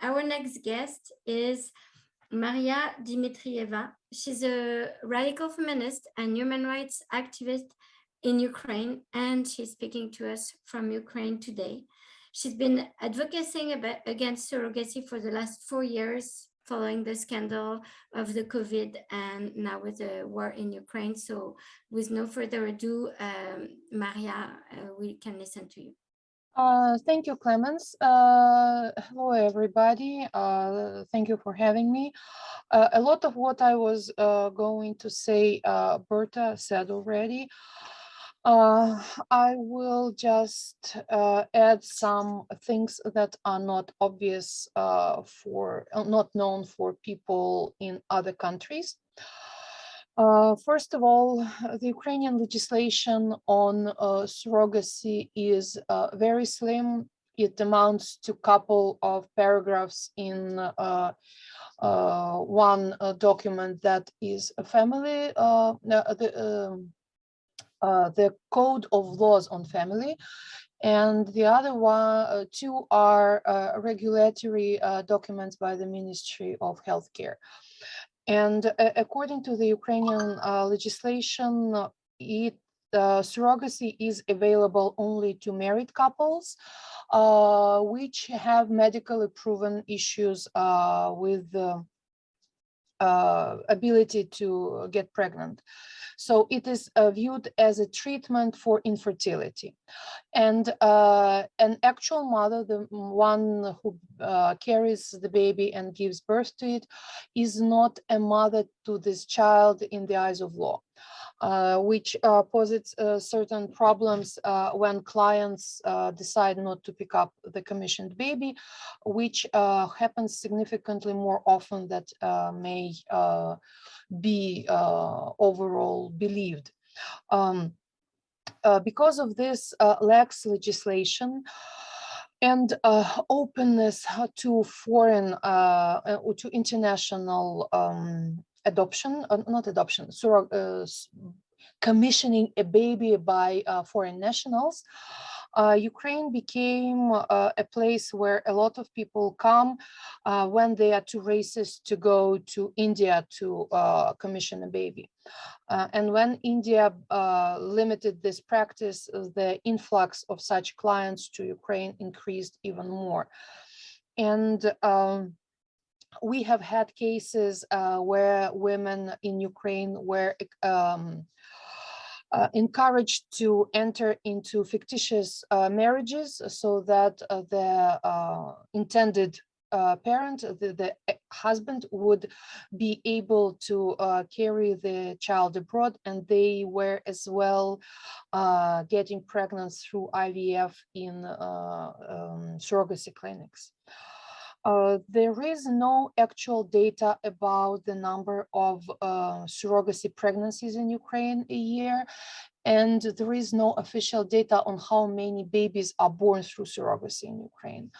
Our next guest is Maria Dmitrieva. She's a radical feminist and human rights activist in Ukraine, and she's speaking to us from Ukraine today. She's been advocating against surrogacy for the last 4 years following the scandal of the COVID and now with the war in Ukraine. So with no further ado, Maria, we can listen to you. Thank you, Clemens. Hello, everybody. Thank you for having me. A lot of what I was going to say, Berta said already. I will just add some things that are not obvious not known for people in other countries. First of all, the Ukrainian legislation on surrogacy is very slim. It amounts to a couple of paragraphs in one document that is a family, the Code of Laws on Family, and the other two are regulatory documents by the Ministry of Healthcare. And according to the Ukrainian legislation, surrogacy is available only to married couples, which have medically proven issues with the ability to get pregnant. So it is viewed as a treatment for infertility. And an actual mother, the one who carries the baby and gives birth to it, is not a mother to this child in the eyes of law. Which posits certain problems when clients decide not to pick up the commissioned baby, which happens significantly more often than may be overall believed. Because of this lax legislation and openness to foreign, to international adoption, not adoption, commissioning a baby by foreign nationals, Ukraine became a place where a lot of people come when they are too racist to go to India to commission a baby. And when India limited this practice, the influx of such clients to Ukraine increased even more. And we have had cases where women in Ukraine were encouraged to enter into fictitious marriages so that the intended parent, the husband, would be able to carry the child abroad, and they were as well getting pregnant through IVF in surrogacy clinics. There is no actual data about the number of surrogacy pregnancies in Ukraine a year, and there is no official data on how many babies are born through surrogacy in Ukraine.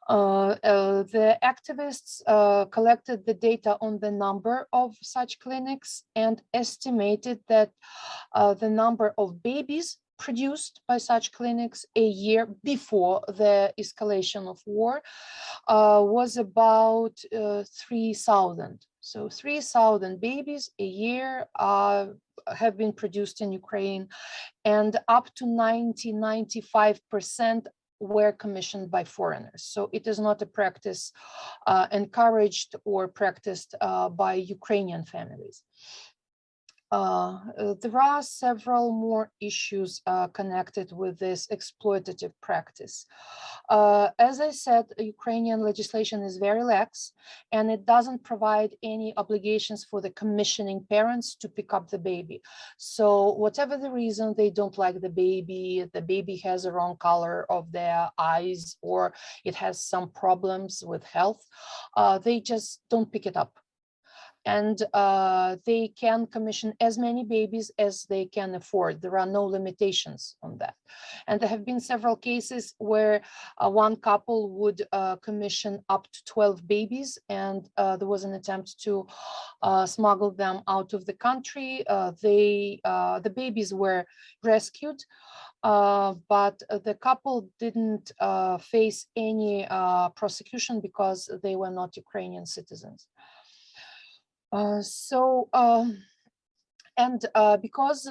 The activists collected the data on the number of such clinics and estimated that the number of babies produced by such clinics a year before the escalation of war was about 3,000. So 3,000 babies a year have been produced in Ukraine, and up to 95% were commissioned by foreigners. So it is not a practice encouraged or practiced by Ukrainian families. There are several more issues connected with this exploitative practice. As I said, Ukrainian legislation is very lax, and it doesn't provide any obligations for the commissioning parents to pick up the baby. So whatever the reason, they don't like the baby has the wrong color of their eyes, or it has some problems with health, they just don't pick it up. And they can commission as many babies as they can afford. There are no limitations on that. And there have been several cases where one couple would commission up to 12 babies, and there was an attempt to smuggle them out of the country. The babies were rescued, but the couple didn't face any prosecution because they were not Ukrainian citizens. Because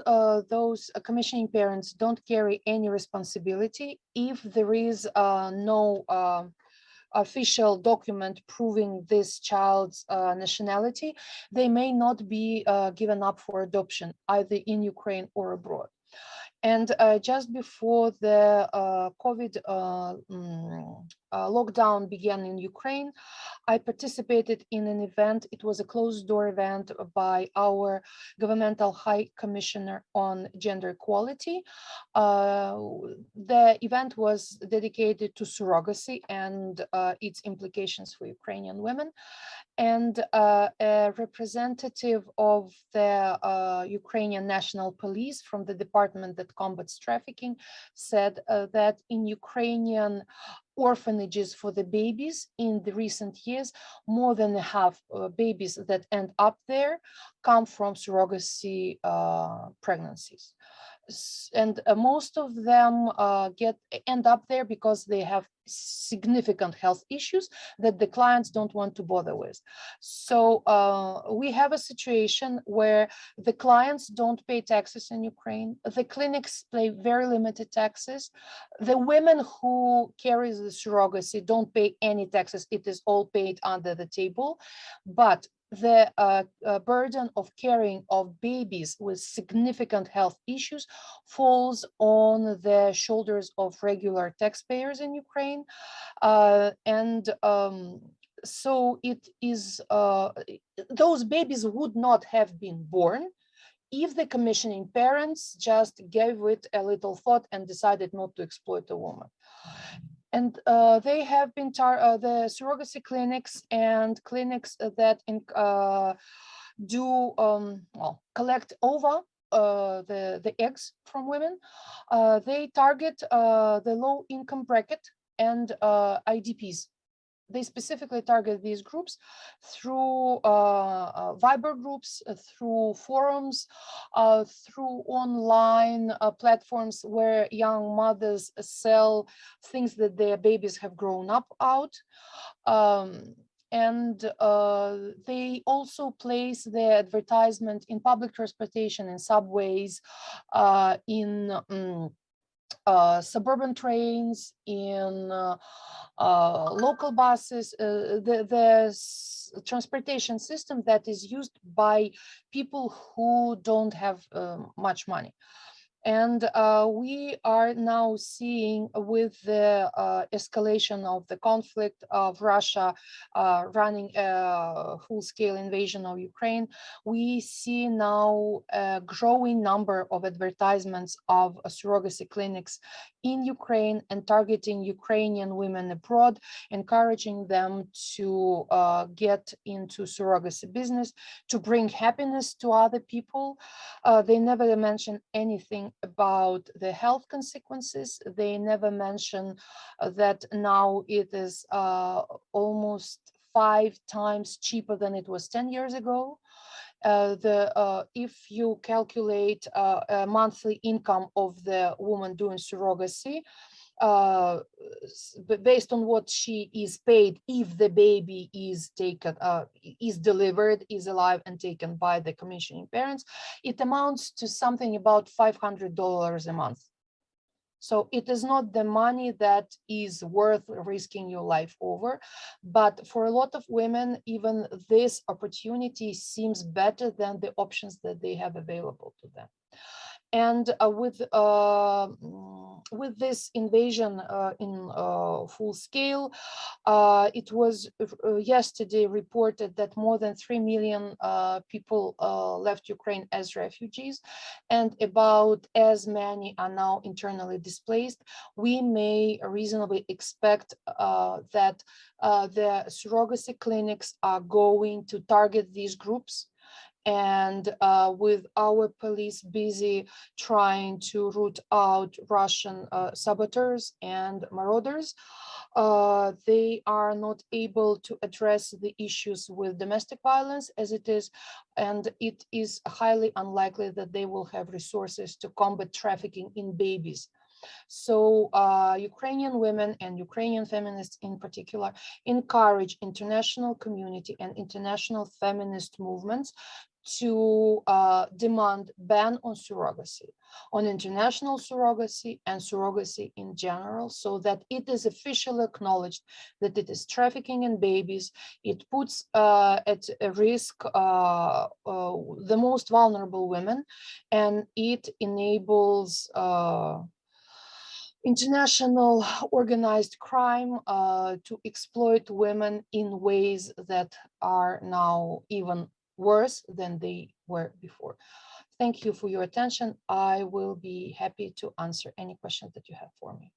those commissioning parents don't carry any responsibility, if there is no official document proving this child's nationality, they may not be given up for adoption, either in Ukraine or abroad. And just before the COVID lockdown began in Ukraine, I participated in an event. It was a closed door event by our governmental high commissioner on gender equality. The event was dedicated to surrogacy and its implications for Ukrainian women. And a representative of the Ukrainian National Police from the department that combats trafficking said that in Ukrainian orphanages for the babies in the recent years, more than half babies that end up there come from surrogacy pregnancies. And most of them end up there because they have significant health issues that the clients don't want to bother with. So we have a situation where the clients don't pay taxes in Ukraine. The clinics pay very limited taxes. The women who carry the surrogacy don't pay any taxes. It is all paid under the table. But the burden of caring of babies with significant health issues falls on the shoulders of regular taxpayers in Ukraine. So it is, those babies would not have been born if the commissioning parents just gave it a little thought and decided not to exploit a woman. And they have been the surrogacy clinics and clinics that collect ova, the eggs from women. They target the low income bracket and IDPs. They specifically target these groups through Viber groups, through forums, through online platforms where young mothers sell things that their babies have grown up out. They also place their advertisement in public transportation, in subways, in suburban trains, in local buses, the transportation system that is used by people who don't have much money. And we are now seeing, with the escalation of the conflict of Russia running a full-scale invasion of Ukraine, we see now a growing number of advertisements of surrogacy clinics in Ukraine and targeting Ukrainian women abroad, encouraging them to get into surrogacy business, to bring happiness to other people. They never mention anything about the health consequences. They never mention that now it is almost 5 times cheaper than it was 10 years ago. If you calculate a monthly income of the woman doing surrogacy, based on what she is paid if the baby is taken, is delivered, is alive and taken by the commissioning parents, it amounts to something about $500 a month. So it is not the money that is worth risking your life over. But for a lot of women, even this opportunity seems better than the options that they have available to them. And with this invasion in full scale, it was yesterday reported that more than 3 million people left Ukraine as refugees, and about as many are now internally displaced. We may reasonably expect that the surrogacy clinics are going to target these groups. And with our police busy trying to root out Russian saboteurs and marauders, they are not able to address the issues with domestic violence as it is, and it is highly unlikely that they will have resources to combat trafficking in babies. So Ukrainian women and Ukrainian feminists in particular encourage international community and international feminist movements to demand ban on surrogacy, on international surrogacy and surrogacy in general, so that it is officially acknowledged that it is trafficking in babies. It puts at risk the most vulnerable women, and it enables international organized crime to exploit women in ways that are now even worse than they were before. Thank you for your attention. I will be happy to answer any questions that you have for me.